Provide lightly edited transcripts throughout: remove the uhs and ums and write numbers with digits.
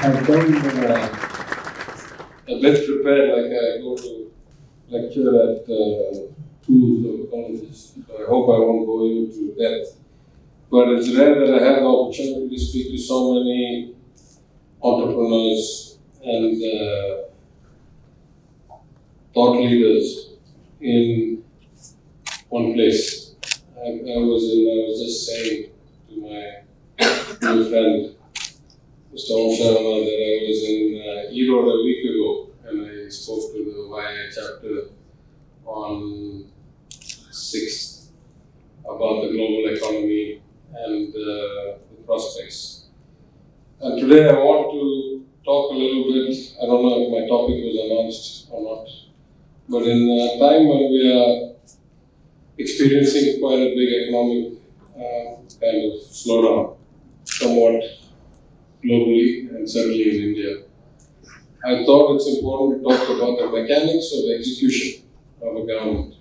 I've come a bit prepared, like I go to lecture at schools or colleges. So I hope I won't go into depth. But it's rare that I have the opportunity to speak to so many entrepreneurs and thought leaders in one place. I was just saying to my new friend, Mr. Om Sharma, that I was in Erode a week ago and I spoke to the YI chapter on 6th about the global economy and the prospects. And today I want to talk a little bit, I don't know if my topic was announced or not, but in a time when we are experiencing quite a big economic kind of slowdown, somewhat globally and certainly in India, I thought it's important to talk about the mechanics of execution of a government.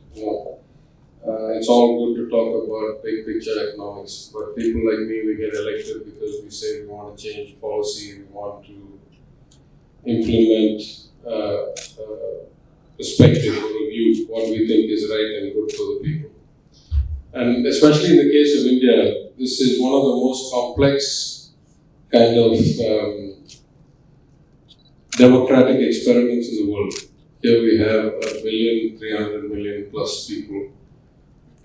It's all good to talk about big picture economics, but people like me, we get elected because we say we want to change policy, we want to implement perspective or a view, what we think is right and good for the people. And especially in the case of India, this is one of the most complex kind of democratic experiments in the world. Here we have 1,300,000,000 plus people,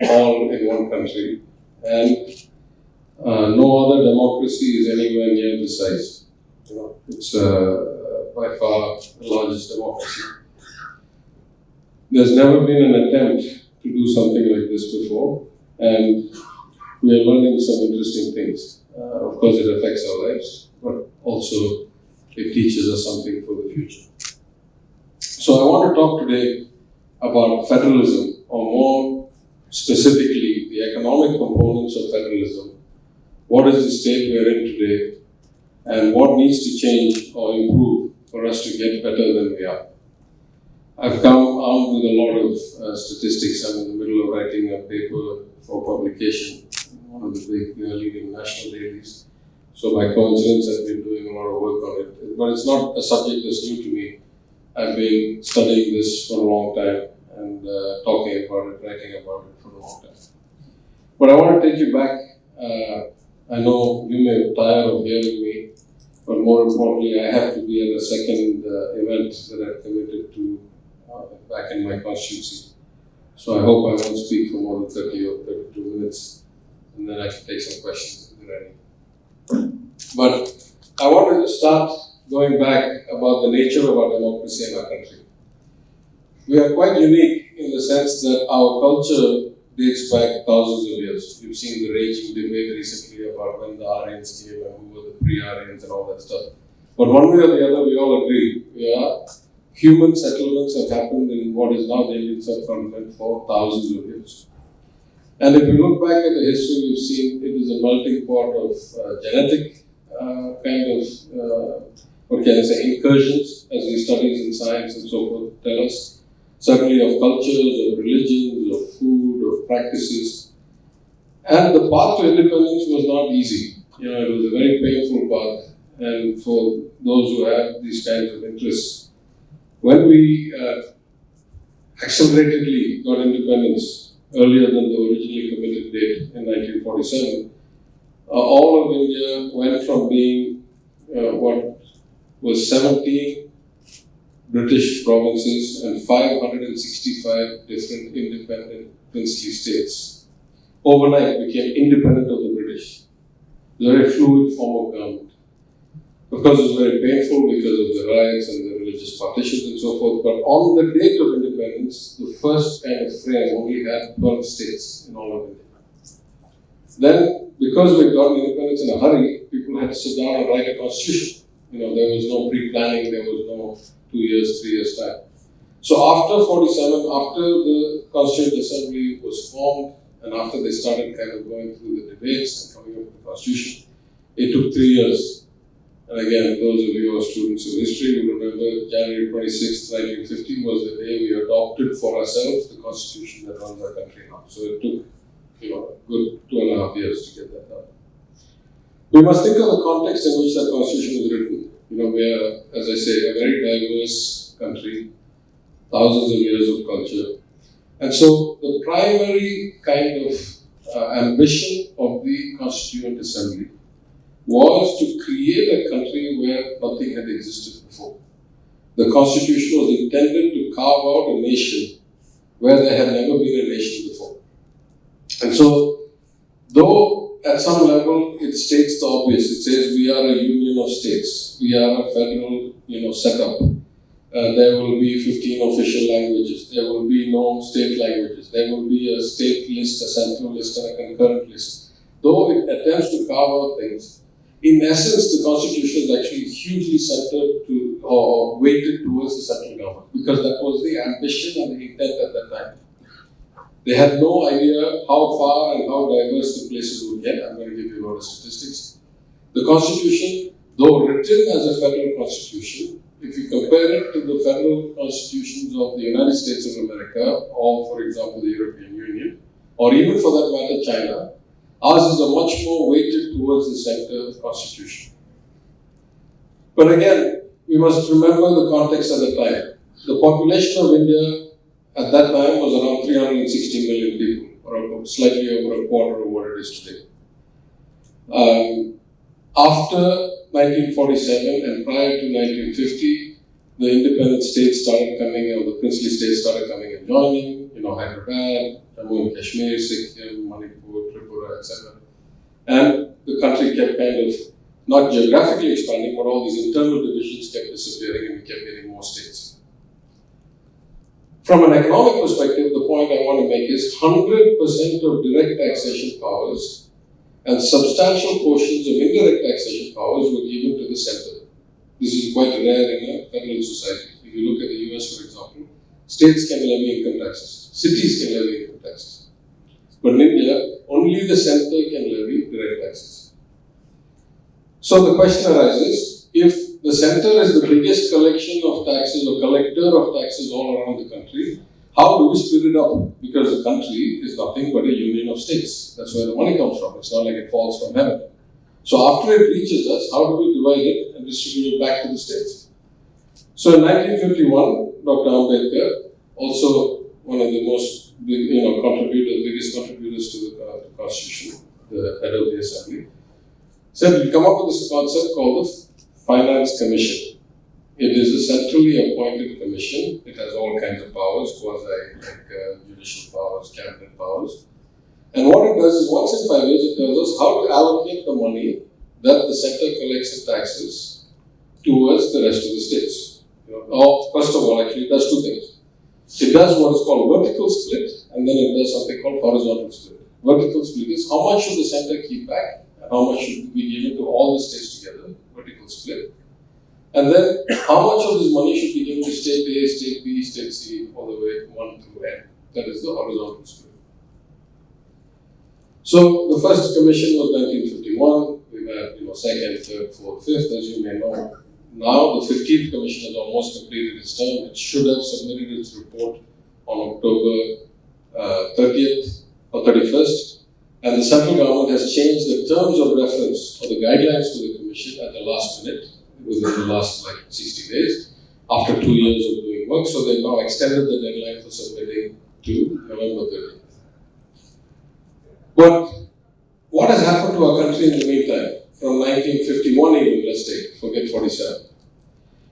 all in one country, and no other democracy is anywhere near this size. It's by far the largest democracy. There's never been an attempt to do something like this before, and we are learning some interesting things. Of course, it affects our lives, but also it teaches us something for the future. So I want to talk today about federalism, or more specifically, the economic components of federalism. What is the state we are in today, and what needs to change or improve for us to get better than we are? I've come armed with a lot of statistics. I'm in the middle of writing a paper for publication, one of the big leading national dailies. So by coincidence, I've been doing a lot of work on it. But it's not a subject that's new to me. I've been studying this for a long time and talking about it, writing about it for a long time. But I want to take you back. I know you may tire of hearing me, but more importantly, I have to be at a second event that I've committed to back in my constituency. So I hope I won't speak for more than 30 or 32 minutes, and then I can take some questions if there are any. But I wanted to start going back about the nature of our democracy in our country. We are quite unique in the sense that our culture dates back thousands of years. You've seen the raging debate recently about when the Aryans came and who were the pre-Aryans and all that stuff. But one way or the other, we all agree, human settlements have happened in what is now the Indian subcontinent for thousands of years. And if you look back at the history, we've seen it is a melting pot of genetic incursions, as the studies in science and so forth tell us. Certainly of cultures, of religions, of food, of practices. And the path to independence was not easy. It was a very painful path. And for those who have these kinds of interests, when we acceleratedly got independence earlier than the originally committed date in 1947, all of India went from being what was 17 British provinces and 565 different independent princely states. Overnight became independent of the British. It was a very fluid form of government. Of course, it was very painful because of the riots and the religious partitions and so forth, but on the date of independence, the first kind of frame only had 12 states in all of India. Then, because we got independence in a hurry, people had to sit down and write a constitution. There was no pre-planning, there was no 2 years, 3 years time. So after 47, after the Constituent Assembly was formed, and after they started kind of going through the debates and coming up with the constitution, it took 3 years. And again, those of you who are students of history will remember January 26, 1950 was the day we adopted for ourselves the constitution that runs our country now. So it took, a good 2.5 years to get that done. We must think of the context in which that constitution was written. we are, as I say, a very diverse country, thousands of years of culture. And so the primary kind of ambition of the Constituent Assembly was to create a country where nothing had existed before. The Constitution was intended to carve out a nation where there had never been a nation before. And so, though at some level it states the obvious, it says we are a union of states, we are a federal, setup. There will be 15 official languages, there will be no state languages, there will be a state list, a central list, and a concurrent list. Though it attempts to carve out things, in essence, the Constitution is actually hugely centered to or weighted towards the central government, because that was the ambition and the intent at that time. They had no idea how far and how diverse the places would get. I'm going to give you a lot of statistics. The Constitution, though written as a federal constitution, if you compare it to the federal constitutions of the United States of America, or for example the European Union, or even for that matter China, ours is a much more weighted towards the center constitution. But again, we must remember the context at the time. The population of India at that time was around 360 million people, or slightly over a quarter of what it is today. After 1947 and prior to 1950, the independent states started coming, or the princely states started coming and joining, Hyderabad, Jammu and Kashmir, Sikkim, Manipur, Tripura, etc. And the country kept kind of, not geographically expanding, but all these internal divisions kept disappearing and we kept getting more states. From an economic perspective, the point I want to make is 100% of direct taxation powers and substantial portions of indirect taxation powers were given to the center. This is quite rare in a federal society. If you look at the US, for example, states can levy income taxes, cities can levy income taxes. But in India, only the center can levy direct taxes. So the question arises, if the center is the biggest collection of taxes or collector of taxes all around the country, how do we split it up? Because the country is nothing but a union of states. That's where the money comes from. It's not like it falls from heaven. So after it reaches us, how do we divide it and distribute it back to the states? So in 1951, Dr. Ambedkar, also one of the most biggest contributors to the Constitution, the head of the Assembly, said we'll come up with this concept called the Finance Commission. It is a centrally appointed commission. It has all kinds of powers, judicial powers, cabinet powers. And what it does is, once in 5 years, it tells us how to allocate the money that the center collects in taxes towards the rest of the states. First of all, actually, it does two things. It does what is called vertical split, and then it does something called horizontal split. Vertical split is how much should the center keep back, and how much should be given to all the states together, vertical split. And then how much of this money should be given to state A, state B, state C, all the way 1 through N. That is the horizontal split. So the first commission was 1951. We've had second, third, fourth, fifth, as you may know. Now the 15th commission has almost completed its term. It should have submitted its report on October 30th or 31st. And the central government has changed the terms of reference or the guidelines for the commission at the last minute, within the last 60 days, after 2 years of doing work. So they've now extended the deadline for submitting to November 30th. But what has happened to our country in the meantime? From 1951 even, let's take, forget 47.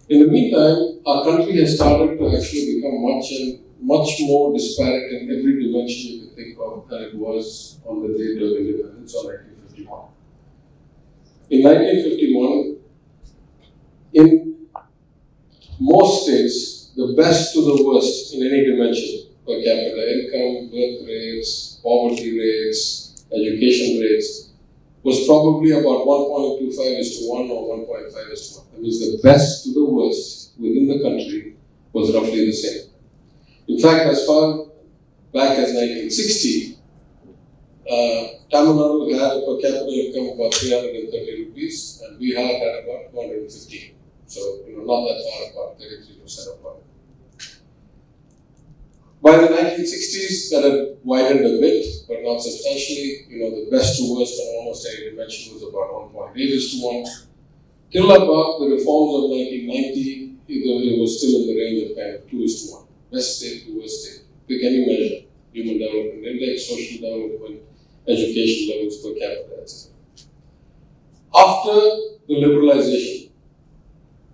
In the meantime, our country has started to actually become much more disparate in every dimension you can think of than it was on the date of independence or 1951. In 1951, in most states, the best to the worst in any dimension, per capita income, birth rates, poverty rates, education rates, was probably about 1.25:1 or 1.5:1. That means the best to the worst within the country was roughly the same. In fact, as far back as 1960, Tamil Nadu had a per capita income of about 330 rupees, and Bihar had about 215. So, not that far apart, 33% apart. By the 1960s, that had widened a bit, but not substantially. The best to worst on almost any dimension was about 1.8:1. Till about the reforms of 1990, it was still in the range of kind of 2:1. West state to West state. Pick any measure, human development index, social development, education levels per capita, etc. After the liberalization,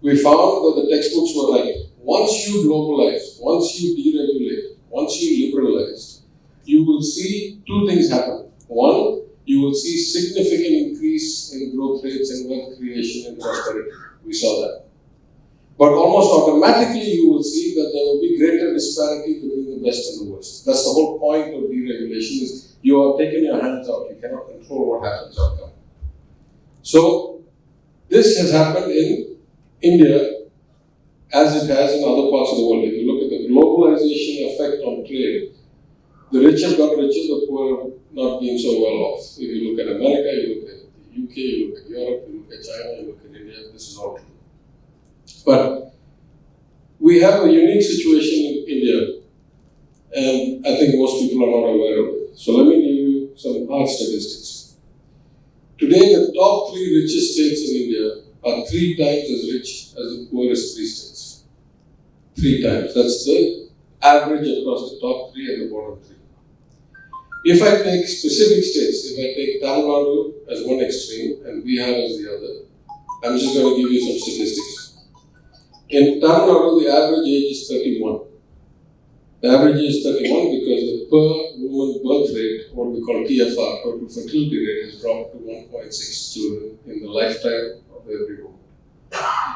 we found that the textbooks were right. Once you globalize, once you deregulate, once you liberalize, you will see two things happen. One, you will see significant increase in growth rates and wealth creation and prosperity. We saw that. But almost automatically you will see that there will be greater disparity between the West and the West. That's the whole point of deregulation, is you have taken your hands out. You cannot control what happens outcome. So this has happened in India as it has in other parts of the world. If you look at the globalization effect on trade, the rich have got richer, the poor have not been so well off. If you look at America, you look at the UK, you look at Europe, you look at China, you look at India, this is all true. But we have a unique situation in India, and I think most people are not aware of it. So let me give you some hard statistics. Today, the top 3 richest states in India are 3 times as rich as the poorest 3 states. 3 times. That's the average across the top 3 and the bottom 3. If I take specific states, if I take Tamil Nadu as one extreme and Bihar as the other, I'm just going to give you some statistics. In Tamil Nadu, the average age is 31. The average age is 31 because the per woman birth rate, what we call TFR, total fertility rate, has dropped to 1.6 children in the lifetime of every woman.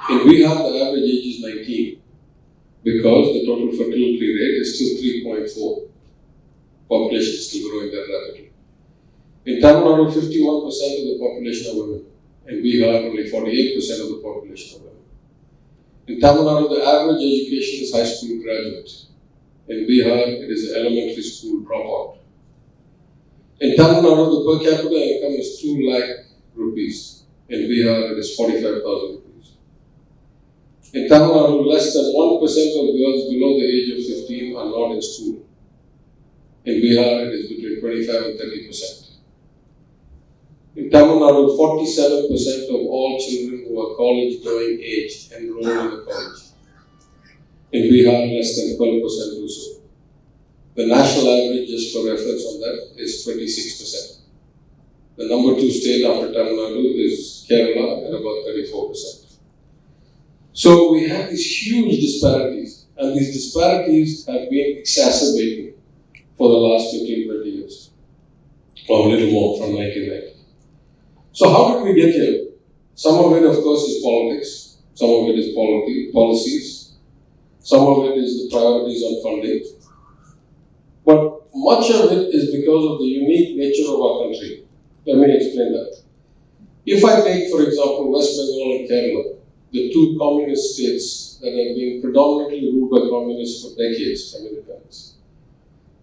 In Bihar, the average age is 19 because the total fertility rate is still 3.4. Population is still growing that rapidly. In Tamil Nadu, 51% of the population are women. In Bihar, only 48% of the population are women. In Tamil Nadu, the average education is high school graduate. In Bihar, it is an elementary school dropout. In Tamil Nadu, the per capita income is 2 lakh rupees. In Bihar, it is 45,000 rupees. In Tamil Nadu, less than 1% of girls below the age of 15 are not in school. In Bihar, it is between 25 and 30%. In Tamil Nadu, 47% of all children who are college-going age enroll in the college. In Bihar, less than 12% do so. The national average, just for reference on that, is 26%. The number 2 state after Tamil Nadu is Kerala at about 34%. So we have these huge disparities, and these disparities have been exacerbating for the last 15-20 years, or a little more, from 1990. So how did we get here? Some of it, of course, is politics. Some of it is policies. Some of it is the priorities on funding. But much of it is because of the unique nature of our country. Let me explain that. If I take, for example, West Bengal and Kerala, the 2 communist states that have been predominantly ruled by communists for decades from independence.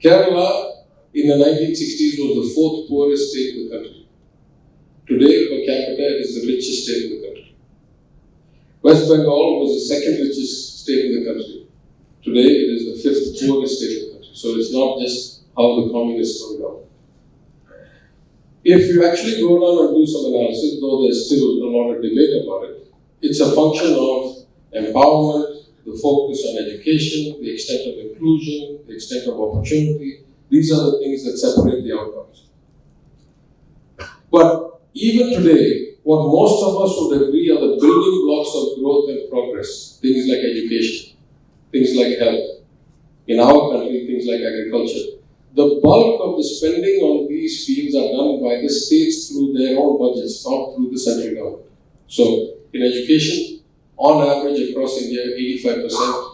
Kerala, in the 1960s, was the 4th poorest state in the country. Today, per capita, it is the richest state in the country. West Bengal was the 2nd richest state in the country. Today, it is the 5th poorest state in the country. So it's not just how the communists run government. If you actually go down and do some analysis, though there's still a lot of debate about it, it's a function of empowerment, the focus on education, the extent of inclusion, the extent of opportunity. These are the things that separate the outcomes. But even today, what most of us would agree are the building blocks of growth and progress, things like education, things like health. In our country, things like agriculture. The bulk of the spending on these fields are done by the states through their own budgets, not through the central government. So, in education, on average across India, 85%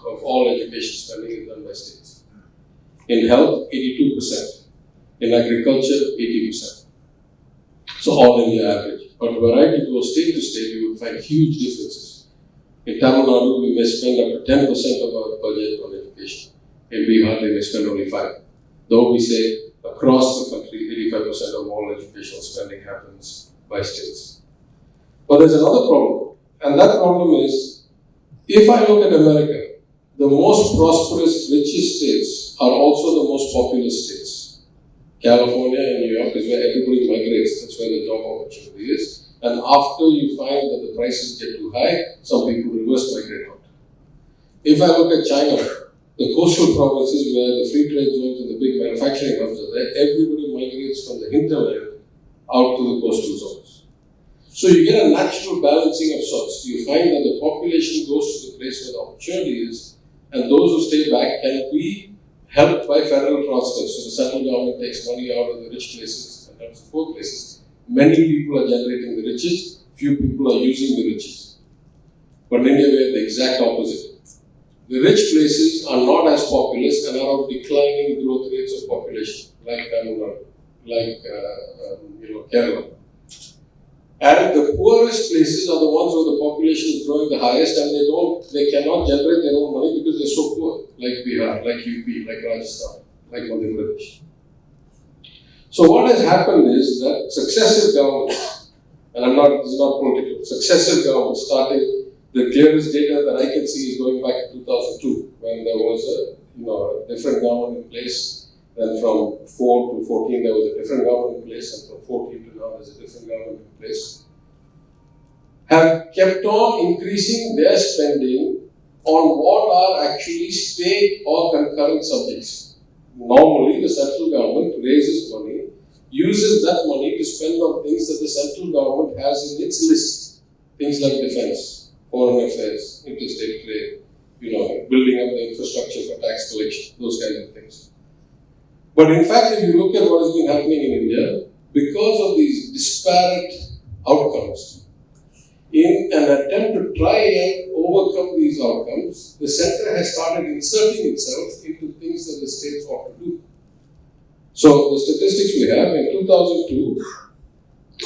of all education spending is done by states. In health, 82%. In agriculture, 80%. So all India average. But were I to go state to state, you would find huge differences. In Tamil Nadu, we may spend up to 10% of our budget on education. In Bihar, they may spend only 5%. Though we say across the country, 85% of all educational spending happens by states. But there's another problem. And that problem is, if I look at America, the most prosperous, richest states are also the most populous states. California and New York is where everybody migrates. That's where the job opportunity is. And after you find that the prices get too high, some people reverse migrate out. If I look at China, the coastal provinces where the free trade zones and the big manufacturing hubs are there, everybody migrates from the hinterland out to the coastal zones. So you get a natural balancing of sorts. You find that the population goes to the place where the opportunity is, and those who stay back can be helped by federal transfers. So the central government takes money out of the rich places and helps the poor places. Many people are generating the riches, few people are using the riches. But in India, we have the exact opposite. The rich places are not as populous and are of declining growth rates of population, like Tamil Nadu, like Kerala. And the poorest places are the ones where the population is growing the highest, and they cannot generate their own money because they're so poor, like Bihar, like UP, like Rajasthan, like Madhya Pradesh. So what has happened is that successive governments, and this is not political, successive governments starting. The clearest data that I can see is going back to 2002, when there was a different government in place. Then from 4 to 14, there was a different government in place, and from 14 to now, there's a different government in place. Have kept on increasing their spending on what are actually state or concurrent subjects. Normally, the central government raises money, uses that money to spend on things that the central government has in its list, things like defense, foreign affairs, interstate trade, building up the infrastructure for tax collection, those kinds of things. But in fact, if you look at what has been happening in India, because of these disparate outcomes, in an attempt to try and overcome these outcomes, the center has started inserting itself into things that the states ought to do. So the statistics we have, in 2002,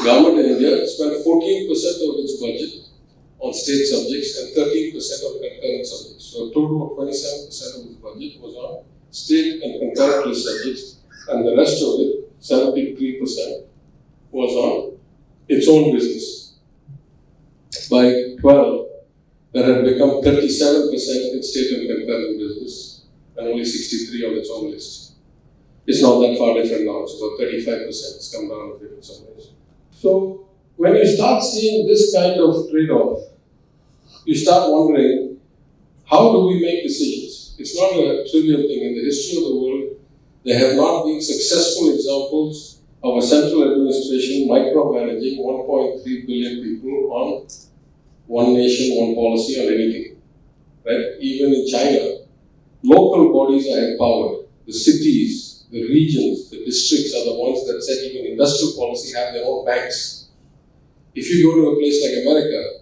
government in India spent 14% of its budget on state subjects and 13% of concurrent subjects. So a total of 27% of its budget was on state and concurrent list subjects, and the rest of it, 73%, was on its own business. By 12, that had become 37% in state and concurrent business, and only 63 on its own list. It's not that far different now, it's about 35%. It's come down a bit in some ways. So when you start seeing this kind of trade-off, you start wondering, how do we make decisions? It's not a trivial thing. In the history of the world, there have not been successful examples of a central administration micromanaging 1.3 billion people on one nation, one policy, on anything. Right? Even in China, local bodies are empowered. The cities, the regions, the districts are the ones that set even industrial policy, have their own banks. If you go to a place like America,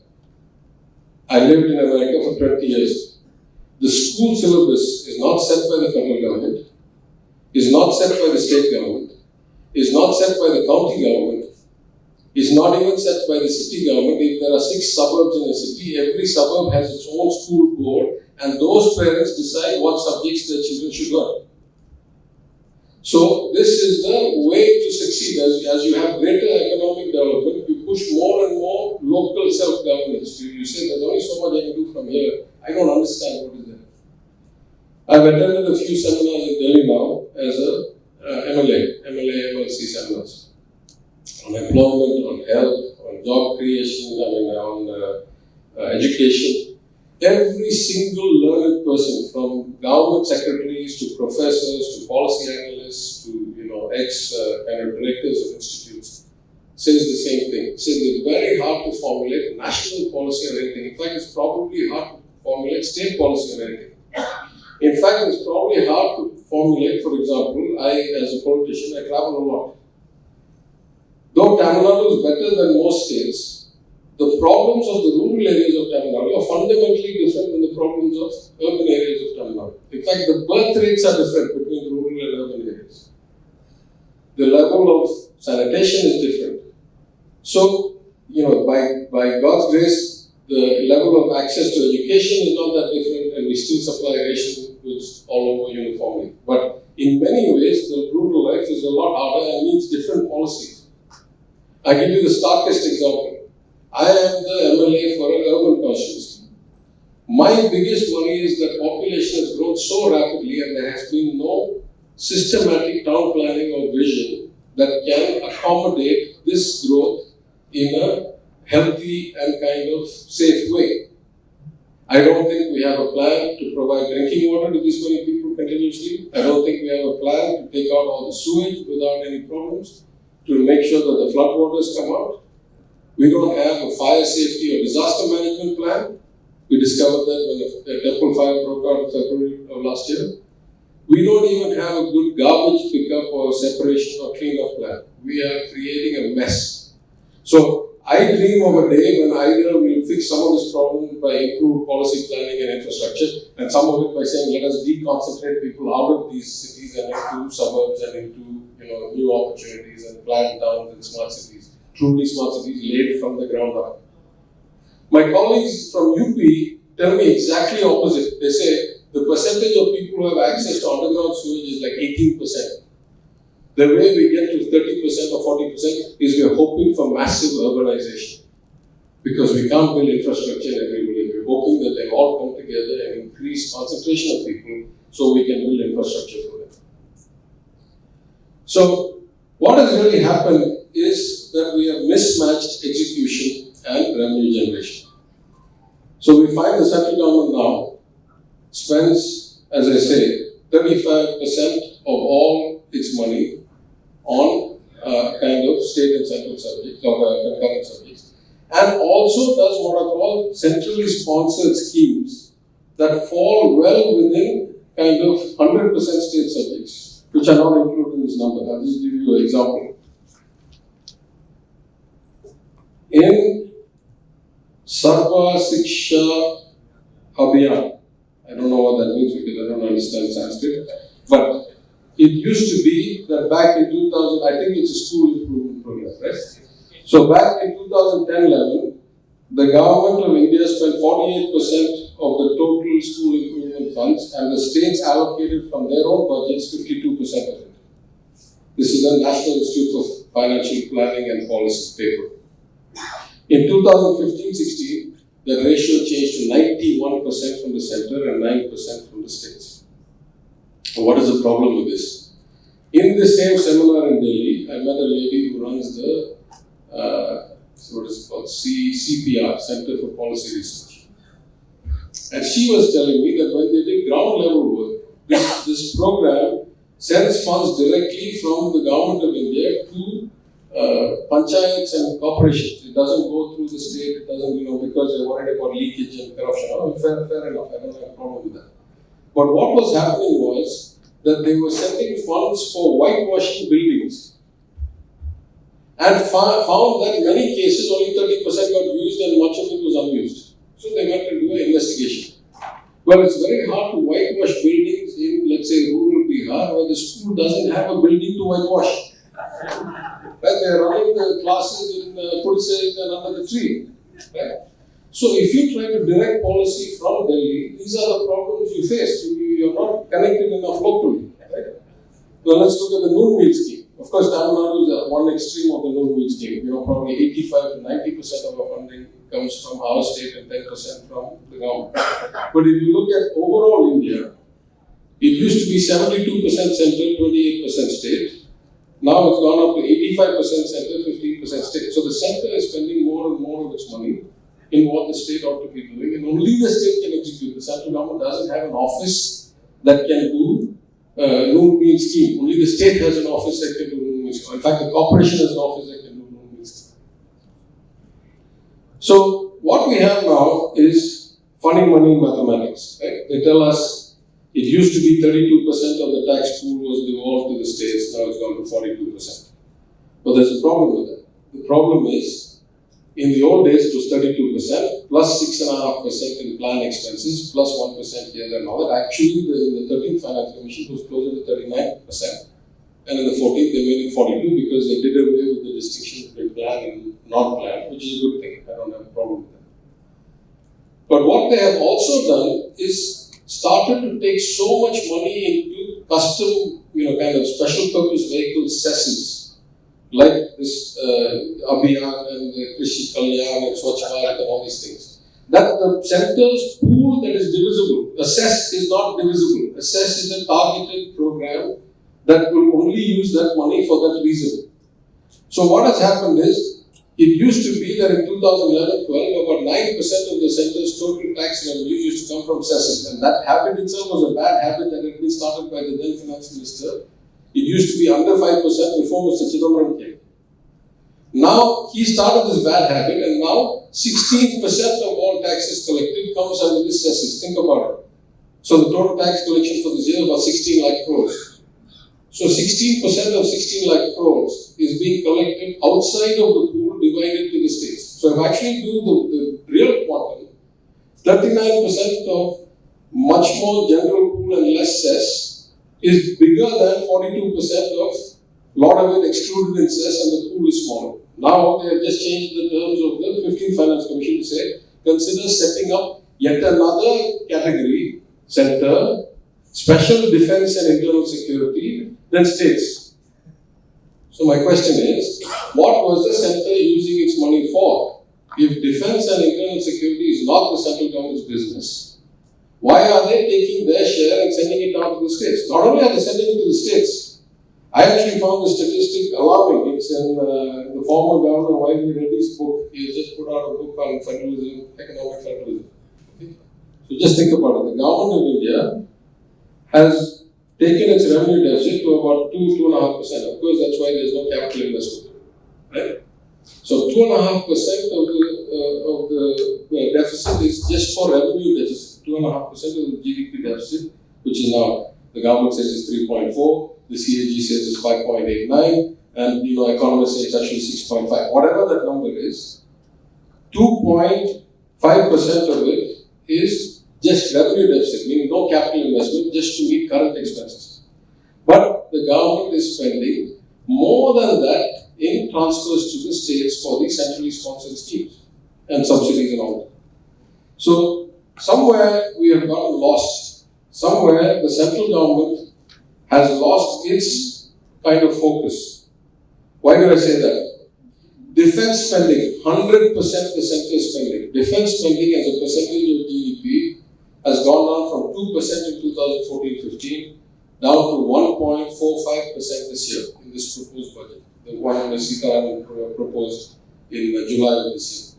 I lived in America for 20 years. The school syllabus is not set by the federal government, is not set by the state government, is not set by the county government, is not even set by the city government. If there are 6 suburbs in a city, every suburb has its own school board, and those parents decide what subjects their children should learn. So this is the way to succeed. As you have greater economic development, you push more and more local self-governance. You say there's only so much I can do from here. I don't understand what is there. I've attended a few seminars in Delhi now as a MLA, MLC seminars on employment, on health, on job creation, on education. Every single learned person, from government secretaries to professors to policy analysts to kind of directors of institutes, says the same thing. Says it's very hard to formulate national policy on anything. In fact, it's probably hard to formulate state policy on anything. In fact, it's probably hard to formulate. For example, I, as a politician, I travel a lot. Though Tamil Nadu is better than most states, the problems of the rural areas of Tamil Nadu are fundamentally different than the problems of urban areas of Tamil Nadu. In fact, the birth rates are different between rural and urban areas. The level of sanitation is different. So, by God's grace, the level of access to education is not that different, and we still supply ration goods all over uniformly. But in many ways, the rural life is a lot harder and needs different policies. I give you the starkest example. I am the MLA for an urban constituency. My biggest worry is that population has grown so rapidly and there has been no systematic town planning or vision that can accommodate this growth in a healthy and kind of safe way. I don't think we have a plan to provide drinking water to this many people continuously. I don't think we have a plan to take out all the sewage without any problems, to make sure that the flood waters come out. We don't have a fire safety or disaster management plan. We discovered that when the temple fire broke out in February of last year. We don't even have a good garbage pickup or separation or cleanup plan. We are creating a mess. So I dream of a day when either we'll fix some of this problem by improved policy planning and infrastructure, and some of it by saying let us deconcentrate people out of these cities and into suburbs and into new opportunities and planned towns and smart cities, truly smart cities laid from the ground up. My colleagues from UP tell me exactly opposite. They say the percentage of people who have access to underground sewage is like 18%. The way we get to 30% or 40% is we are hoping for massive urbanization. Because we can't build infrastructure in every village. We're hoping that they'll all come together and increase concentration of people so we can build infrastructure for them. So, what has really happened is that we have mismatched execution and revenue generation. So, we find the central government now spends, as I say, 35% of all its money on kind of state and central subjects or concurrent subjects, and also does what are called centrally sponsored schemes that fall well within kind of 100% state subjects, which are not included in this number. I'll just give you an example. In Sarva Shiksha Abhiyan, I don't know what that means because I don't understand Sanskrit, but it used to be that back in 2000, I think it's a school improvement program, right? So back in 2010-11, the government of India spent 48% of the total school improvement funds, and the states allocated from their own budgets 52% of it. This is the National Institute for Financial Planning and Policy paper. In 2015-16, the ratio changed to 91% from the center and 9% from the states. So what is the problem with this? In the same seminar in Delhi, I met a lady who runs the what is it called? CPR, Center for Policy Research. And she was telling me that when they did ground level work, this program sends funds directly from the government of India to panchayats and corporations. It doesn't go through the state, it doesn't, because they're worried about leakage and corruption. Oh, fair enough, I don't have a problem with that. But what was happening was that they were sending funds for whitewashing buildings and found that in many cases only 30% got used and much of it was unused. So they went to do an investigation. Well, it's very hard to whitewash buildings in, let's say, rural Bihar where the school doesn't have a building to whitewash. Right? They're running the classes in pulses and under the tree. Right? So if you try to direct policy from Delhi, these are the problems you face. You're not connected enough locally. Right? Now let's look at the noon meal scheme. Of course, Tamil Nadu is one extreme of the noon meal scheme. Probably 85 to 90% of our funding comes from our state and 10% from the government. But if you look at overall India, it used to be 72% central, 28% state. Now it's gone up to 85% central, 15% state. So the center is spending more and more of its money in what the state ought to be doing, and only the state can execute. The central government doesn't have an office that can do noon meal scheme. Only the state has an office that can do noon meal scheme. In fact, the corporation has an office that can do noon meal scheme. So what we have now is funny money mathematics. Right? They tell us it used to be 32% of the tax pool was devolved to the states. Now it's gone to 42%. But there's a problem with that. The problem is, in the old days, it was 32%, plus 6.5% in plan expenses, plus 1% here and all that. Actually, the 13th Finance Commission was closer to 39%. And in the 14th, they made it 42% because they did away with the distinction between plan and non-plan, which is a good thing. I don't have a problem with that. But what they have also done is started to take so much money into custom, kind of special purpose vehicle cesses, like this Abhiyan and the Krishi Kalyan and Swachh Bharat and all these things, that the center's pool that is divisible, assess is not divisible. Assess is a targeted program that will only use that money for that reason. So what has happened is, It used to be that in 2011-12, about 9% of the centre's total tax revenue used to come from cesses. And that habit itself was a bad habit that had been started by the then finance minister. It used to be under 5% before Mr. Chidambaram came. Now, he started this bad habit, and now 16% of all taxes collected comes under this cesses. Think about it. So the total tax collection for this year is about 16 lakh crores. So 16% of 16 lakh crores is being collected outside of the pool divided to the states. So if I actually do the real quantum, 39% of much more general pool and less cess is bigger than 42% of lot of it excluded in cess and the pool is smaller. Now they have just changed the terms of the 15th Finance Commission to say, consider setting up yet another category, center, special defense and internal security, then states. So my question is, what was the center using its money for? If defense and internal security is not the central government's business, why are they taking their share and sending it down to the states? Not only are they sending it to the states, I actually found the statistic alarming. It's in the former Governor Y.V. Reddy's book. He has just put out a book on federalism, economic federalism. Okay. So just think about it. The government of India has taken its revenue deficit to about 2.5%. Of course, that's why there's no capital investment, right? So 2.5% of the deficit is just for revenue deficit. 2.5% of the GDP deficit, which is now the government says is 3.4, the CAG says is 5.89, and economists say it's actually 6.5. Whatever that number is, 2.5% of it is just revenue deficit, meaning no capital investment, just to meet current expenses. But the government is spending more than that in transfers to the states for the centrally sponsored schemes and subsidies and all that. So somewhere we have gotten lost. Somewhere the central government has lost its kind of focus. Why do I say that? Defense spending, 100% the center is spending. Defense spending as a percentage of GDP has gone down from 2% in 2014-15 down to 1.45% this year in this proposed budget. The one Ms. Thigarajan proposed in July of this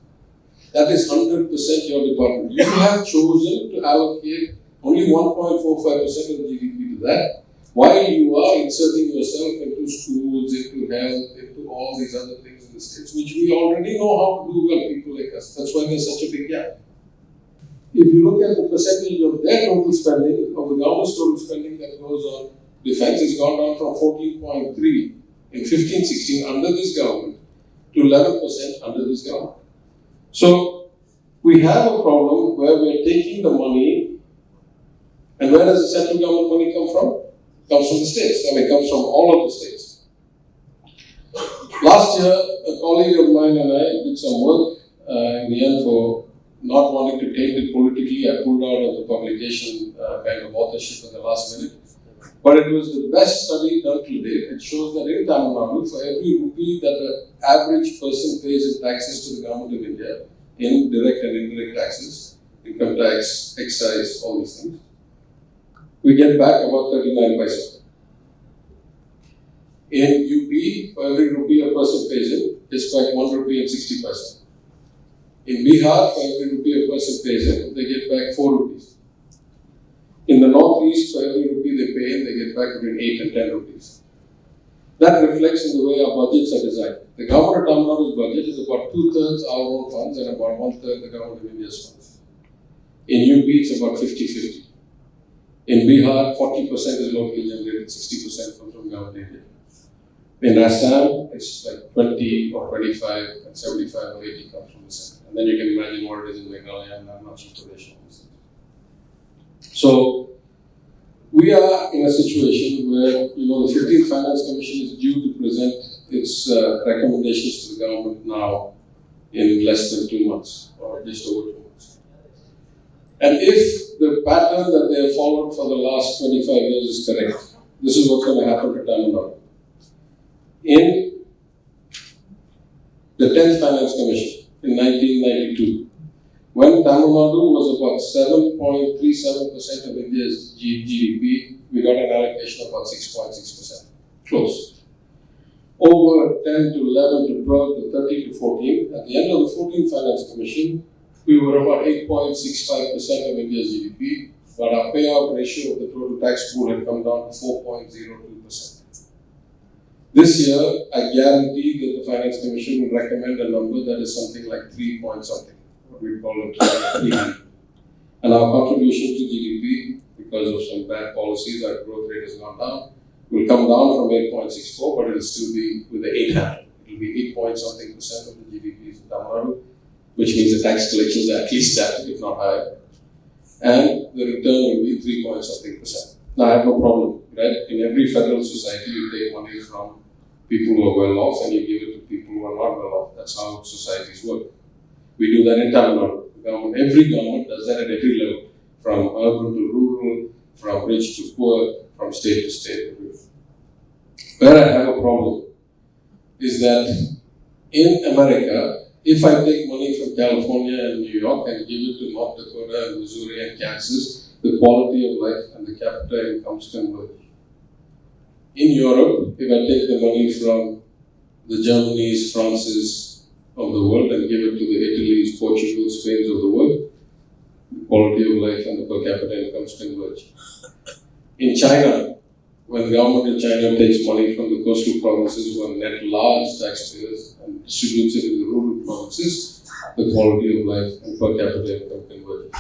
year. That is 100% your department. You have chosen to allocate only 1.45% of GDP to that, while you are inserting yourself into schools, into health, into all these other things in the states, which we already know how to do well, people like us. That's why there's such a big gap. If you look at the percentage of their total spending, of the government's total spending that goes on defense, it's gone down from 14.3 in 15-16 under this government to 11% under this government. So we have a problem where we're taking the money, and where does the central government money come from? It comes from the states. It comes from all of the states. Last year, a colleague of mine and I did some work in the end for not wanting to take it politically. I pulled out of the publication kind of authorship at the last minute. But it was the best study done till date. It shows that in Tamil Nadu, for every rupee that the average person pays in taxes to the government of India, in direct and indirect taxes, income tax, excise, all these things, we get back about 39 paisa. In UP, for every rupee a person pays in, it's back 1 rupee and 60 paisa. In Bihar, for every rupee a person pays in, they get back 4 rupees. In the northeast, for every rupee they pay in, they get back between 8 and 10 rupees. That reflects in the way our budgets are designed. The government of Tamil Nadu's budget is about 2/3 our own funds and about 1/3 the government of India's funds. In UP, it's about 50-50. In Bihar, 40% is locally generated, 60% comes from government of India. In Assam, it's like 20 or 25, and 75 or 80 comes from the center. And then you can imagine what it is in Meghalaya and Arunachal Pradesh. So, we are in a situation where, the 15th Finance Commission is due to present its recommendations to the government now in less than 2 months, or just over 2 months. And if the pattern that they have followed for the last 25 years is correct, this is what's going to happen to Tamil Nadu. In the 10th Finance Commission in 1992, when Tamil Nadu was about 7.37% of India's GDP, we got an allocation of about 6.6%. Close. over 10 to 11 to 12 to 13 to 14. At the end of the 14th Finance Commission, we were about 8.65% of India's GDP, but our payout ratio of the total tax pool had come down to 4.02%. This year, I guarantee that the Finance Commission will recommend a number that is something like 3 point something, what we call it 300. And our contribution to GDP, because of some bad policies, our growth rate has gone down, will come down from 8.64, but it will still be with the 8 handle. It will be 8 point something percent of the GDP in Tamil Nadu, which means the tax collections are at least that, if not higher. And the return will be 3 point something percent. Now, I have no problem, right? In every federal society, you take money from people who are well off and you give it to people who are not well off. That's how societies work. We do that in Tamil Nadu. Every government does that at every level, from urban to rural, from rich to poor, from state to state. Where I have a problem is that in America, if I take money from California and New York and give it to North Dakota and Missouri and Kansas, the quality of life and the capita incomes converge. In Europe, if I take the money from the Germanys, Frances of the world and give it to the Italys, Portugals, Spains of the world, the quality of life and the per capita incomes converge. In China, when the government of China takes money from the coastal provinces who are net large taxpayers and distributes it in the rural provinces, the quality of life and per capita income converges.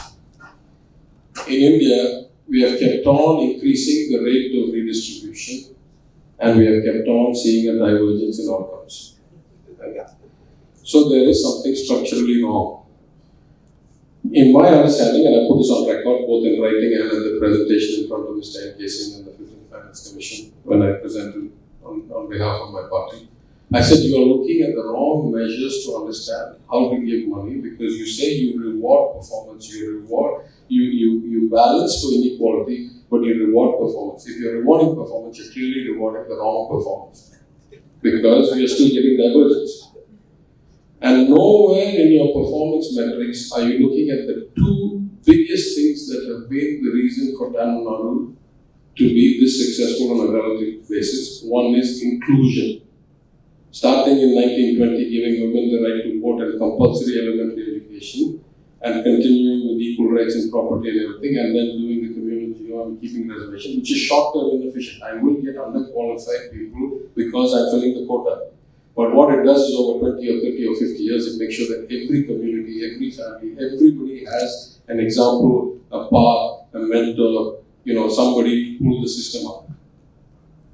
In India, we have kept on increasing the rate of redistribution and we have kept on seeing a divergence in outcomes. So there is something structurally wrong. In my understanding, and I put this on record both in writing and in the presentation in front of Mr. N.K. Singh and the 15th Finance Commission when I presented on behalf of my party, I said you are looking at the wrong measures to understand how to give money, because you say you reward performance, you balance for inequality, but you reward performance. If you're rewarding performance, you're clearly rewarding the wrong performance, because you're still getting divergence. And nowhere in your performance metrics are you looking at the two biggest things that have been the reason for Tamil Nadu to be this successful on a relative basis. One is inclusion. Starting in 1920, giving women the right to vote and compulsory elementary education, and continuing with equal rights in property and everything, and then doing the community and keeping reservation, which is short-term inefficient. I will get underqualified people because I'm filling the quota. But what it does is over 20 or 30 or 50 years, it makes sure that every community, every family, everybody has an example, a path, a mentor, somebody to pull the system up.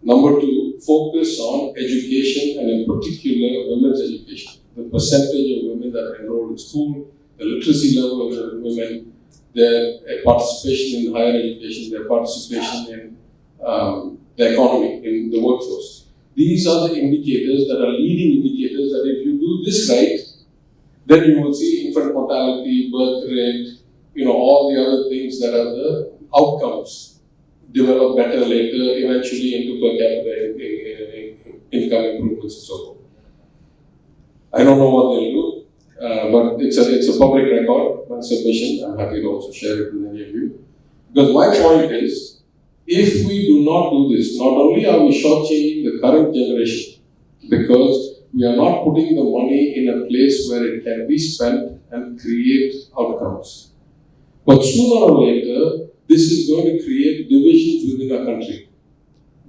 Number two, focus on education and in particular women's education. The percentage of women that are enrolled in school, the literacy level of women, their participation in higher education, their participation in the economy, in the workforce. These are the indicators that are leading indicators that if you do this right, then you will see infant mortality, birth rate, all the other things that are the outcomes develop better later, eventually into per capita income improvements and so forth. I don't know what they'll do, but it's a public record, my submission. I'm happy to also share it with any of you. Because my point is, if we do not do this, not only are we shortchanging the current generation, because we are not putting the money in a place where it can be spent and create outcomes. But sooner or later, this is going to create divisions within our country.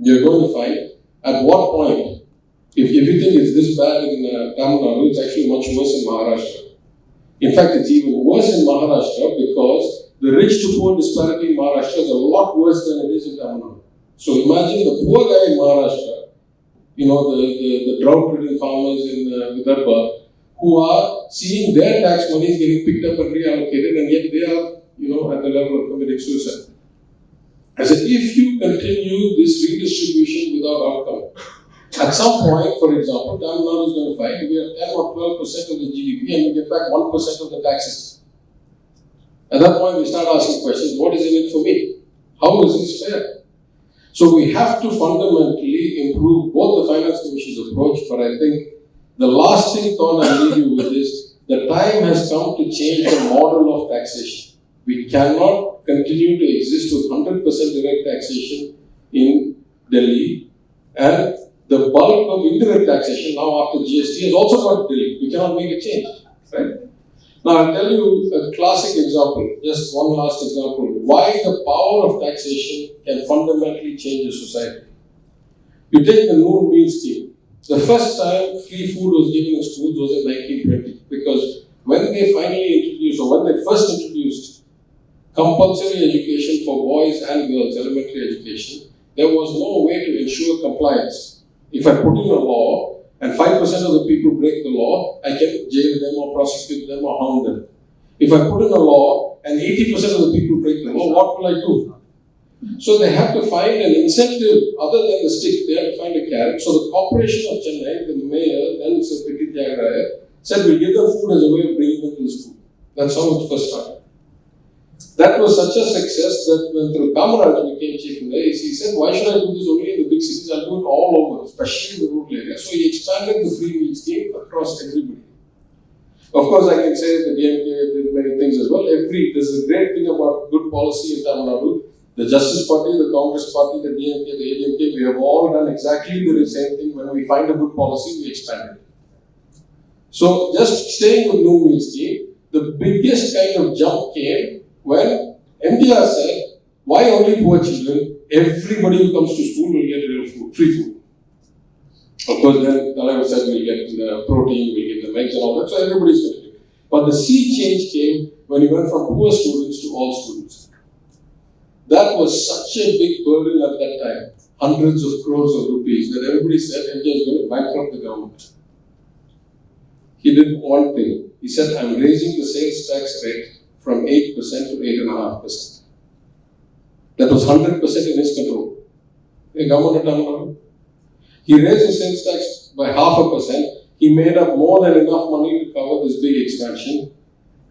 You're going to find at what point, if everything is this bad in Tamil Nadu, it's actually much worse in Maharashtra. In fact, it's even worse in Maharashtra because the rich to poor disparity in Maharashtra is a lot worse than it is in Tamil Nadu. So imagine the poor guy in Maharashtra, the drought-ridden farmers in Vidarbha, who are seeing their tax monies getting picked up and reallocated, and yet they are, at the level of committing suicide. I said, if you continue this redistribution without outcome, at some point, for example, Tamil Nadu is going to find we have 10 or 12% of the GDP and we get back 1% of the taxes. At that point, we start asking questions, what is in it for me? How is this fair? So we have to fundamentally improve both the Finance Commission's approach, but I think the lasting thought I leave you with is, the time has come to change the model of taxation. We cannot continue to exist with 100% direct taxation in Delhi and the bulk of indirect taxation now after GST has also got Delhi. We cannot make a change, right? Now I'll tell you a classic example, just one last example, why the power of taxation can fundamentally change a society. You take the noon meal scheme. The first time free food was given in schools was in 1920, because when they finally introduced, or when they first introduced compulsory education for boys and girls, elementary education, there was no way to ensure compliance. If I put in a law and 5% of the people break the law, I can jail them or prosecute them or hound them. If I put in a law and 80% of the people break the law, what will I do? So they have to find an incentive other than the stick. They have to find a carrot. So the Corporation of Chennai, the mayor, then Dr.P.T.R.Palanivel Thiagarajan, said we'll give them food as a way of bringing them to the school. That's how it first started. That was such a success that when Thigarajan became chief minister, he said, why should I do this only in the big cities? I'll do it all over, especially in the rural areas. So he expanded the free meal scheme across everybody. Of course, I can say the DMK did many things as well. There's a great thing about good policy in Tamil Nadu. The Justice Party, the Congress Party, the DMK, the ADMK, we have all done exactly the same thing. When we find a good policy, we expand it. So just staying with new meal scheme, the biggest kind of jump came when MDR said, why only poor children? Everybody who comes to school will get real food, free food. Of course, then Talaga said we'll get the protein, we'll get the eggs and all that, so everybody's getting it. But the sea change came when he went from poor students to all students. That was such a big burden at that time, hundreds of crores of rupees, that everybody said India is going to bankrupt the government. He did one thing. He said, I'm raising the sales tax rate from 8% to 8.5%. That was 100% in his control. The government, he raised the sales tax by 0.5%. He made up more than enough money to cover this big expansion.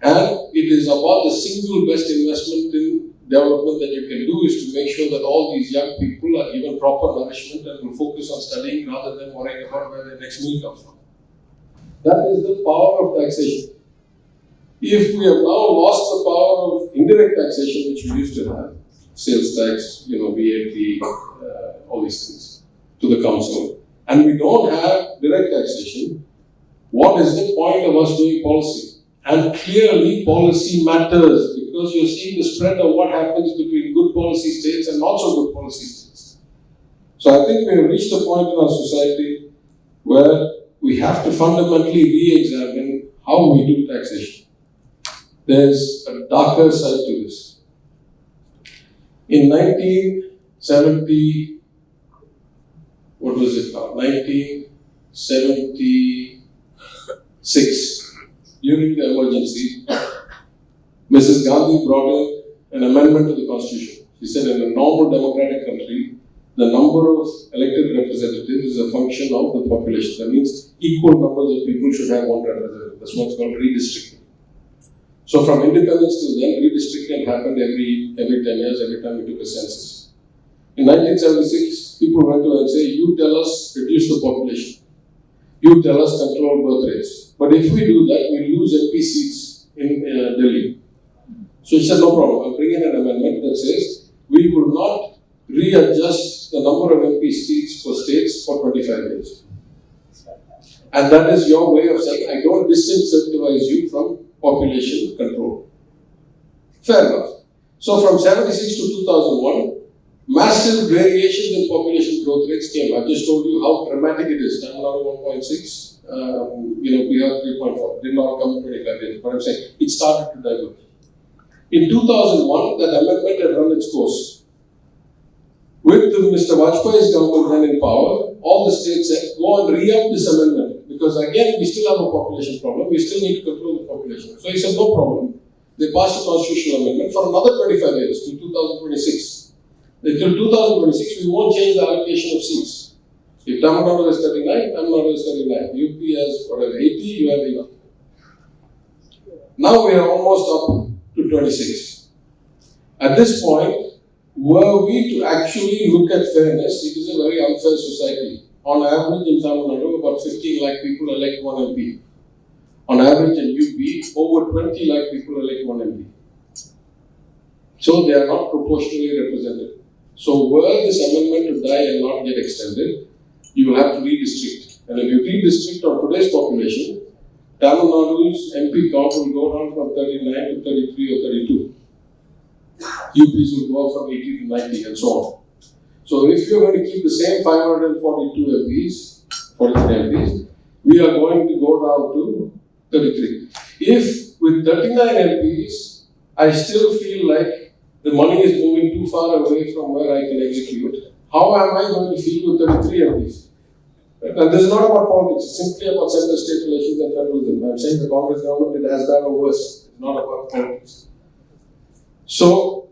And it is about the single best investment in development that you can do is to make sure that all these young people are given proper nourishment and will focus on studying rather than worrying about where their next meal comes from. That is the power of taxation. If we have now lost the power of indirect taxation, which we used to have, sales tax, VAT, all these things, to the council, and we don't have direct taxation, what is the point of us doing policy? And clearly, policy matters because you're seeing the spread of what happens between good policy states and not so good policy states. So I think we have reached a point in our society where we have to fundamentally re-examine how we do taxation. There's a darker side to this. In 1970, what was it now? 1976. During the emergency, Mrs. Gandhi brought in an amendment to the constitution. She said in a normal democratic country, the number of elected representatives is a function of the population. That means equal numbers of people should have one representative. That's what's called redistricting. So from independence till then, redistricting happened every 10 years, every time we took a census. In 1976, people went to and say, you tell us reduce the population. You tell us control birth rates. But if we do that, we lose MP seats in Delhi. So he said, no problem. I'm bringing an amendment that says we will not readjust the number of MP seats for states for 25 years. And that is your way of saying, I don't disincentivize you from population control. Fair enough. So from 76 to 2001, massive variations in population growth rates came. I've just told you how dramatic it is. Tamil Nadu 1.6. We have 3.4, did not come in 25 years, but I'm saying it started to diverge. In 2001, that amendment had run its course. With Mr. Vajpayee's government then in power, all the states said, go and re-up this amendment, because again, we still have a population problem, we still need to control the population. So he said, no problem. They passed a constitutional amendment for another 25 years, to 2026. Until 2026, we won't change the allocation of seats. If Tamil Nadu is 39, Tamil Nadu is 39. UP has whatever, 80, you have enough. Now we are almost up to 26. At this point, were we to actually look at fairness, it is a very unfair society. On average in Tamil Nadu, about 15 lakh people elect one MP. On average in UP, over 20 lakh people elect one MP. So they are not proportionally represented. So were this amendment to die and not get extended, you will have to redistrict. And if you redistrict on today's population, Tamil Nadu's MP count will go down from 39 to 33 or 32. UPs will go up from 80 to 90 and so on. So if you're going to keep the same 542 MPs, 43 MPs, we are going to go down to 33. If with 39 MPs, I still feel like the money is moving too far away from where I can execute, how am I going to feel with 33 MPs? And this is not about politics, it's simply about center-state relations and federalism. I'm saying the Congress government is as bad or worse. It's not about politics. So,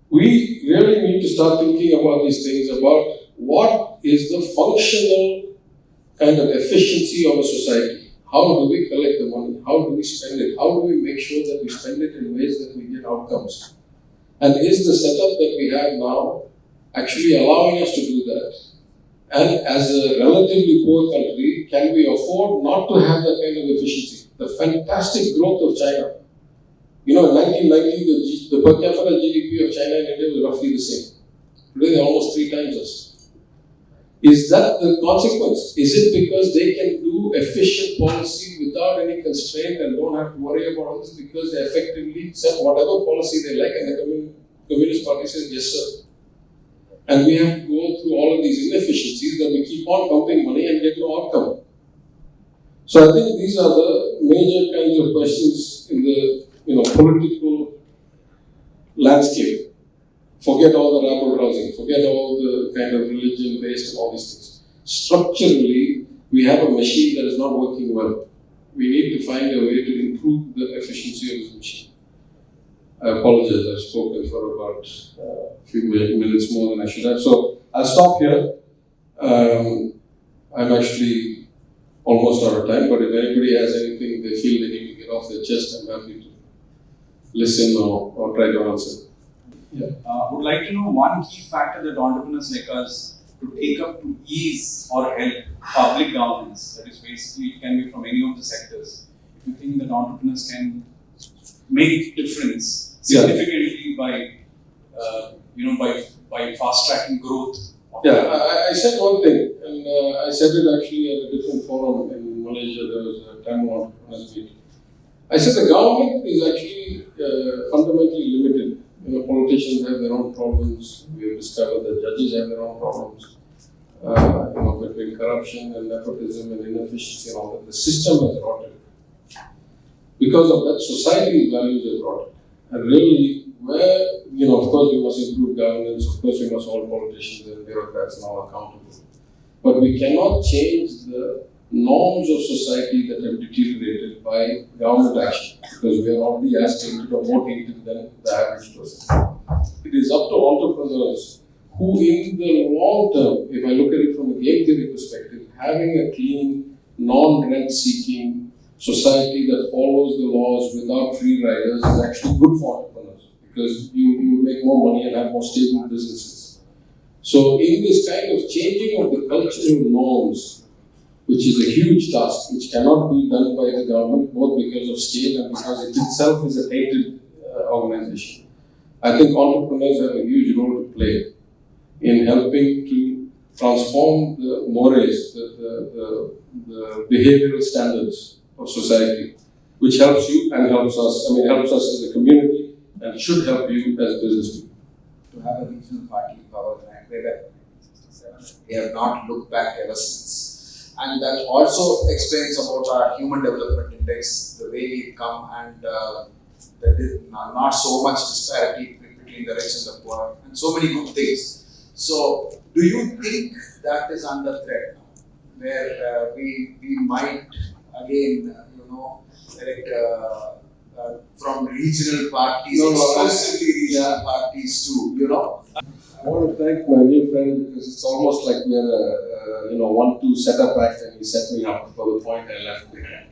we really need to start thinking about these things, about what is the functional kind of efficiency of a society. How do we collect the money? How do we spend it? How do we make sure that we spend it in ways that we get outcomes? And is the setup that we have now actually allowing us to do that? And as a relatively poor country, can we afford not to have that kind of efficiency? The fantastic growth of China. You know, in 1990, the per capita GDP of China and India was roughly the same. Today, they're almost 3 times us. Is that the consequence? Is it because they can do efficient policy without any constraint and don't have to worry about this because they effectively set whatever policy they like and the Communist Party says, yes, sir. And we have to go through all of these inefficiencies that we keep on pumping money and get no outcome. So I think these are the major kinds of questions in the political landscape. Forget all the rabble rousing, forget all the kind of religion-based and all these things. Structurally, we have a machine that is not working well. We need to find a way to improve the efficiency of this machine. I apologize, I've spoken for about a few minutes more than I should have. So I'll stop here. I'm actually almost out of time, but if anybody has anything they feel they need to get off their chest, I'm happy to listen or try to answer. Yeah. Would like to know one key factor that entrepreneurs like us to take up to ease or help public governance. That is basically, it can be from any of the sectors. If you think that entrepreneurs can make difference significantly by fast tracking growth. I said one thing, and I said it actually at a different forum in Malaysia. There was a Tamil entrepreneurs meeting. I said the government is actually fundamentally limited. Politicians have their own problems. We have discovered that judges have their own problems. Between corruption and nepotism and inefficiency and all that. The system has rotted. Because of that, society's values have rotted. And really, of course we must improve governance, of course we must hold politicians and bureaucrats and all accountable. But we cannot change the norms of society that have deteriorated by government action, because we are already as tainted or more tainted than the average person. It is up to entrepreneurs who in the long term, if I look at it from a game theory perspective, having a clean, non-rent seeking society that follows the laws without free riders is actually good for entrepreneurs, because you make more money and have more stable businesses. So in this kind of changing of the cultural norms, which is a huge task, which cannot be done by the government, both because of scale and because it itself is a tainted organization. I think entrepreneurs have a huge role to play in helping to transform the mores, the behavioral standards of society, which helps you and helps us. Helps us as a community and should help you as business people. To have a regional party in power way back in 1967. They have not looked back ever since. And that also explains about our human development index, the way we've come, and there is not so much disparity between the rich and the poor, and so many good things. So, do you think that is under threat now, where we might again, elect from regional parties, exclusively regional parties too, I want to thank my new friend, because it's almost like we are a 1-2 setup act, and he set me up for the point I left behind.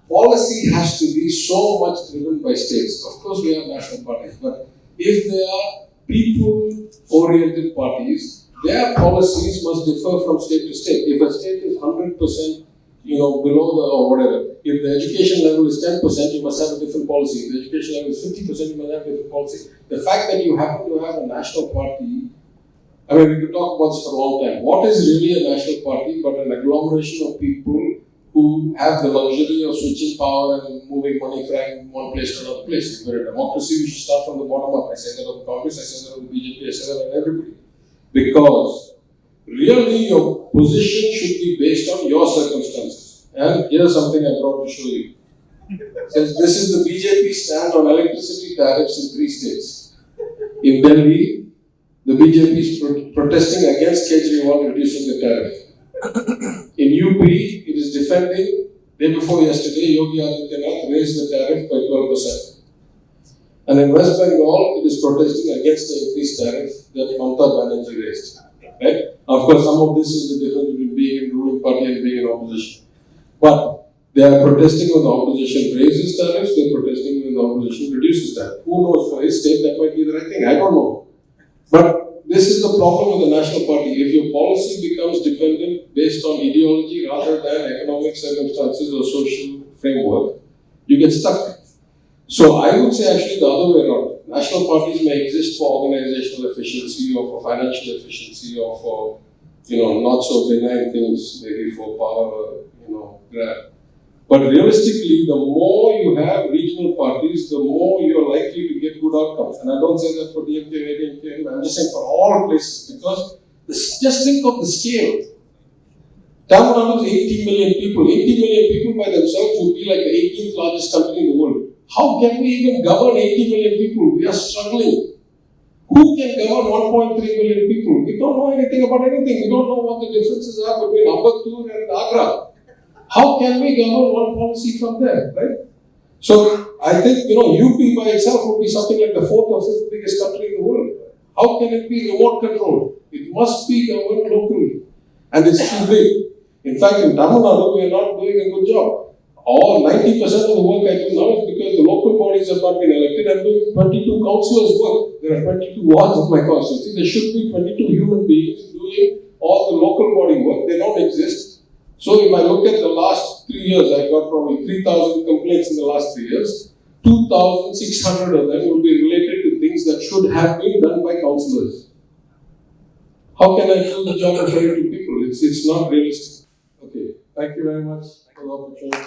Policy has to be so much driven by states. Of course, we have national parties, but if they are people-oriented parties, their policies must differ from state to state. If a state is 100% below or whatever. If the education level is 10%, you must have a different policy. If the education level is 50%, you must have a different policy. The fact that you happen to have a national party I mean, we could talk about this for a long time. What is really a national party but an agglomeration of people who have the luxury of switching power and moving money from one place to another place? If we're a democracy, we should start from the bottom up. I say that of Congress, I say that of BJP, I say that of everybody. Because really your position should be based on your circumstances. And here's something I brought to show you. Says this is the BJP stand on electricity tariffs in 3 states. In Delhi, the BJP is protesting against Kejriwal reducing the tariff. In UP, it is defending, day before yesterday, Yogi Adityanath raised the tariff by 12%. And in West Bengal, it is protesting against the increased tariff that Mamata Banerjee raised. Right? Of course, some of this is the difference between being in ruling party and being in opposition. But they are protesting when the opposition raises tariffs, they are protesting when the opposition reduces tariffs. Who knows, for his state that might be the right thing, I don't know. But this is the problem with the national party. If your policy becomes dependent based on ideology rather than economic circumstances or social framework, you get stuck. So I would say actually the other way around. National parties may exist for organizational efficiency or for financial efficiency or for, not so benign things, maybe for power, grab. But realistically, the more you have regional parties, the more you're likely to get good outcomes. And I don't say that for DMK, ADMK, I'm just saying for all places. Because just think of the scale. Tamil Nadu is 80 million people. 80 million people by themselves would be like the 18th largest country in the world. How can we even govern 80 million people? We are struggling. Who can govern 1.3 million people? We don't know anything about anything. We don't know what the differences are between Ambattur and Agra. How can we govern one policy from there, right? So I think, UP by itself would be something like the 4th or 5th biggest country in the world. How can it be remote controlled? It must be governed locally. And it's too big. In fact, in Tamil Nadu, we are not doing a good job. Or 90% of the work I do now is because the local bodies have not been elected. I'm doing 22 councillors' work. There are 22 wards in my constituency. There should be 22 human beings doing all the local body work. They don't exist. So if I look at the last 3 years, I got probably 3,000 complaints in the last 3 years. 2,600 of them will be related to things that should have been done by councillors. How can I do the job of fair to people? It's not realistic. Okay, thank you very much for the opportunity.